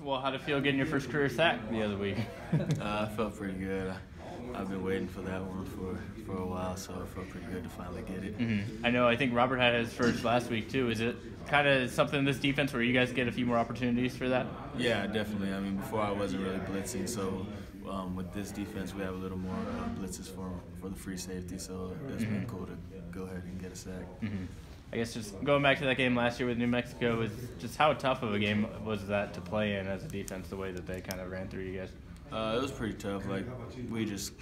Well, how'd it feel getting your first career sack the other week? I felt pretty good. I've been waiting for that one for a while, so it felt pretty good to finally get it. Mm-hmm. I think Robert had his first last week too. Is it kind of something in this defense where you guys get a few more opportunities for that? Yeah, definitely. I mean, before I wasn't really blitzing, so with this defense we have a little more blitzes for the free safety, so it's been cool to go ahead and get a sack. Mm-hmm. I guess just going back to that game last year with New Mexico, was just how tough of a game was that to play in as a defense, the way that they kind of ran through you guys? It was pretty tough. Like, we just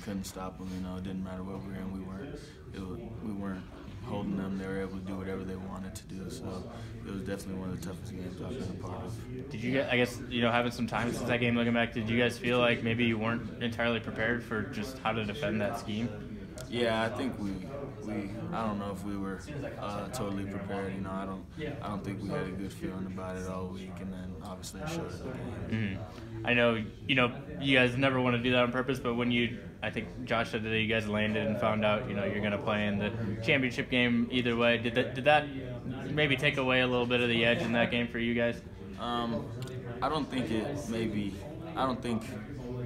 couldn't stop them. You know, it didn't matter what we were in. We weren't holding them. They were able to do whatever they wanted to do. So it was definitely one of the toughest games I've been a part of. Did you get? I guess having some time since that game, looking back, did you guys feel like maybe you weren't entirely prepared for just how to defend that scheme? Yeah, I think we I don't know if we were totally prepared. You know, I don't think we had a good feeling about it all week, and then obviously it showed in the game. Mm-hmm. I know you guys never want to do that on purpose, but when I think Josh said that you guys landed and found out you're going to play in the championship game either way. Did that maybe take away a little bit of the edge in that game for you guys? I don't think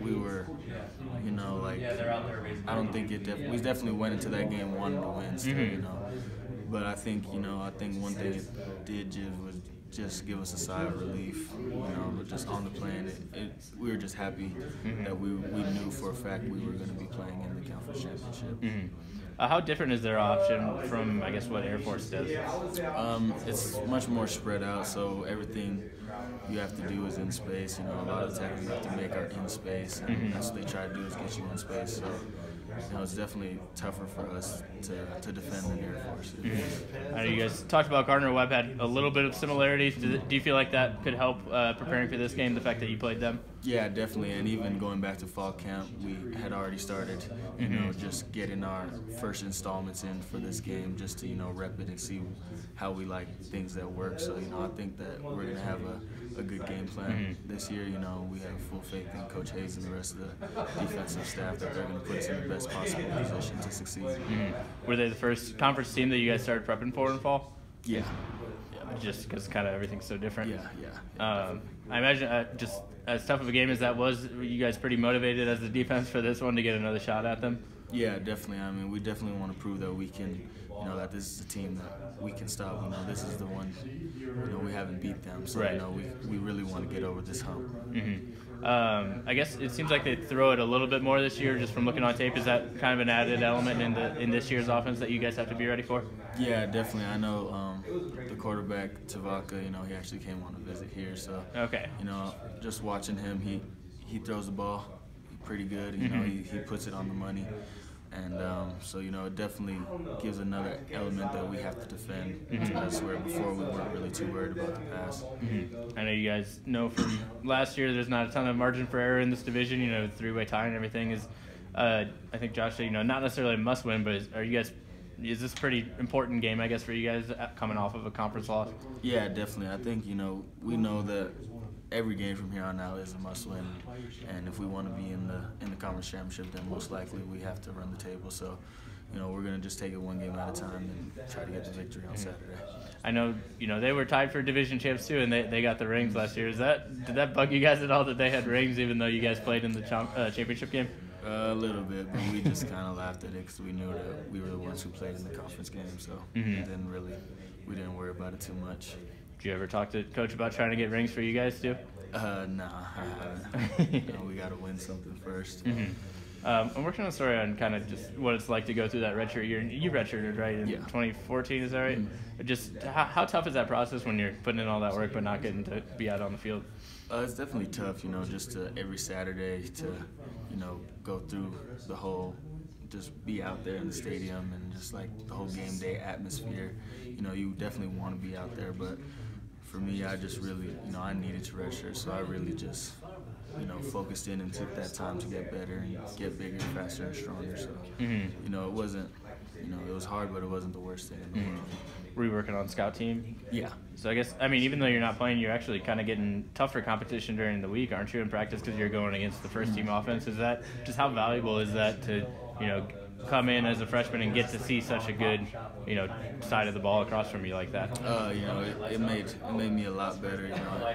we were, I don't think we definitely went into that game wanting to win still, But I think one thing it did was just give us a sigh of relief, just on the plane. We were just happy that we knew for a fact we were going to be playing in the conference championship. Mm-hmm. How different is their option from, I guess, what Air Force does? It's much more spread out, so everything you have to do is in space. A lot of the tackles you have to make are in space, and that's what they try to do is get you in space. So, it's definitely tougher for us to defend than Air Force. I know you guys talked about Gardner Webb had a little bit of similarities. Do you feel like that could help preparing for this game, the fact that you played them? Yeah, definitely. And even going back to fall camp, we had already started, just getting our first installments in for this game, just to, rep it and see how we like things that work. So, I think that we're going to have a good game plan this year. We have full faith in Coach Hayes and the rest of the defensive staff that they're going to put us in the best possible position to succeed. Were they the first conference team that you guys started prepping for in fall? Yeah. Just because kind of everything's so different. Yeah. I imagine just as tough of a game as that was, were you guys pretty motivated as the defense for this one to get another shot at them? Yeah, definitely. I mean, we definitely want to prove that we can, that this is a team that we can stop. This is the one, we haven't beat them. So, right. We really want to get over this hump. I guess it seems like they throw it a little bit more this year, just from looking on tape. Is that kind of an added element in this year's offense that you guys have to be ready for? Yeah, definitely. I know the quarterback, Tavaka, he actually came on a visit here. So, okay. Just watching him, he throws the ball pretty good. He puts it on the money. And so, it definitely gives another element that we have to defend. That's where before we weren't really too worried about the pass. I know you guys know from last year there's not a ton of margin for error in this division. Three-way tie and everything is, I think Josh said, not necessarily a must-win, but is this a pretty important game, I guess, for you guys coming off of a conference loss? Yeah, definitely. I think, we know that every game from here on out is a must-win, and if we want to be in the conference championship, then most likely we have to run the table. So, we're going to just take it one game at a time and try to get the victory on Saturday. I know, they were tied for division champs too, and they got the rings last year. Did that bug you guys at all that they had rings, even though you guys played in the championship game? A little bit, but we just kind of laughed at it because we knew that we were the ones who played in the conference game, so we didn't worry about it too much. Did you ever talk to Coach about trying to get rings for you guys too? Nah, I haven't. We got to win something first. I'm working on a story on kind of just what it's like to go through that redshirt year. You redshirted, right, in 2014, is that right? Just how tough is that process when you're putting in all that work but not getting to be out on the field? It's definitely tough, just to every Saturday to, go through the whole, just be out there in the stadium and just like the whole game day atmosphere. You definitely want to be out there, but for me, I just really, I needed to redshirt, so I really just, focused in and took that time to get better and get bigger, faster, and stronger. So, it wasn't, it was hard, but it wasn't the worst thing in the world. Were you working on scout team? Yeah. So I guess, even though you're not playing, you're actually kind of getting tougher competition during the week, aren't you, in practice, because you're going against the first team offense? Is that just how valuable is that to, come in as a freshman and get to see such a good, side of the ball across from you like that? It made me a lot better.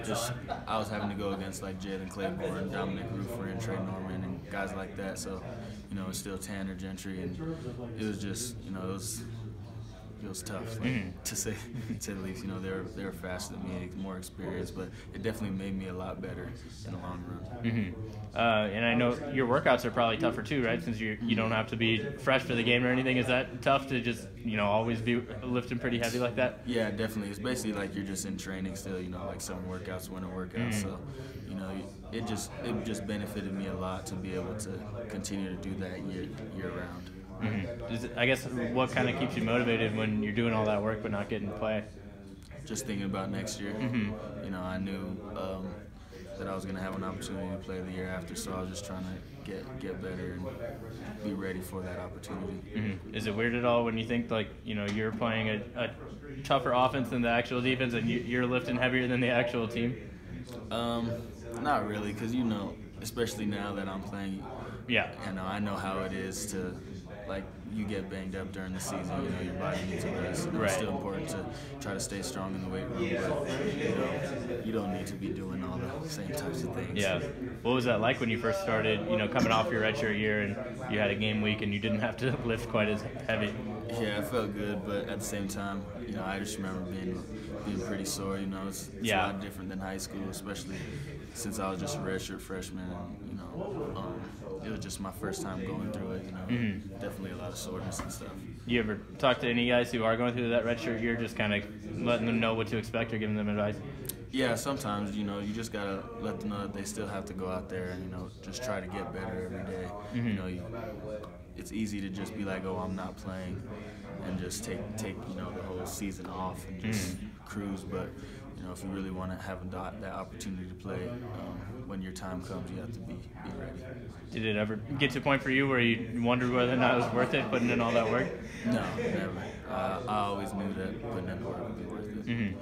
Just I was having to go against like Jalen Claiborne, Dominic Rufer, and Trey Norman, and guys like that. So, it's still Tanner Gentry, and it was just, it was tough, to say the least. They were faster than me, more experienced, but it definitely made me a lot better in the long run. And I know your workouts are probably tougher too, right? Since you don't have to be fresh for the game or anything. Is that tough to just always be lifting pretty heavy like that? Yeah, definitely. It's basically like you're just in training still. Like summer workouts, winter workouts. So it just benefited me a lot to be able to continue to do that year round. I guess what kind of keeps you motivated when you're doing all that work but not getting to play? Just thinking about next year. I knew that I was going to have an opportunity to play the year after, so I was just trying to get better and be ready for that opportunity. Is it weird at all when you think you're playing a tougher offense than the actual defense and you're lifting heavier than the actual team? Not really, because especially now that I'm playing, I know how it is to. Like, you get banged up during the season, your body needs a rest. It's still important to try to stay strong in the weight room, but you don't need to be doing all the same types of things. Yeah. What was that like when you first started, coming off your redshirt year and you had a game week and you didn't have to lift quite as heavy? Yeah, it felt good, but at the same time, I just remember being pretty sore. It's a lot different than high school, especially since I was just a redshirt freshman, and it was just my first time going through it. Definitely a lot of soreness and stuff. You ever talk to any guys who are going through that redshirt year, just kind of letting them know what to expect or giving them advice? Yeah, sometimes you just gotta let them know that they still have to go out there and just try to get better every day. It's easy to just be like, oh, I'm not playing, and just take the whole season off and just cruise. But if you really want to have that opportunity to play, when your time comes, you have to be ready. Did it ever get to a point for you where you wondered whether or not it was worth it, putting in all that work? No, never. I always knew that putting in the work would be worth it.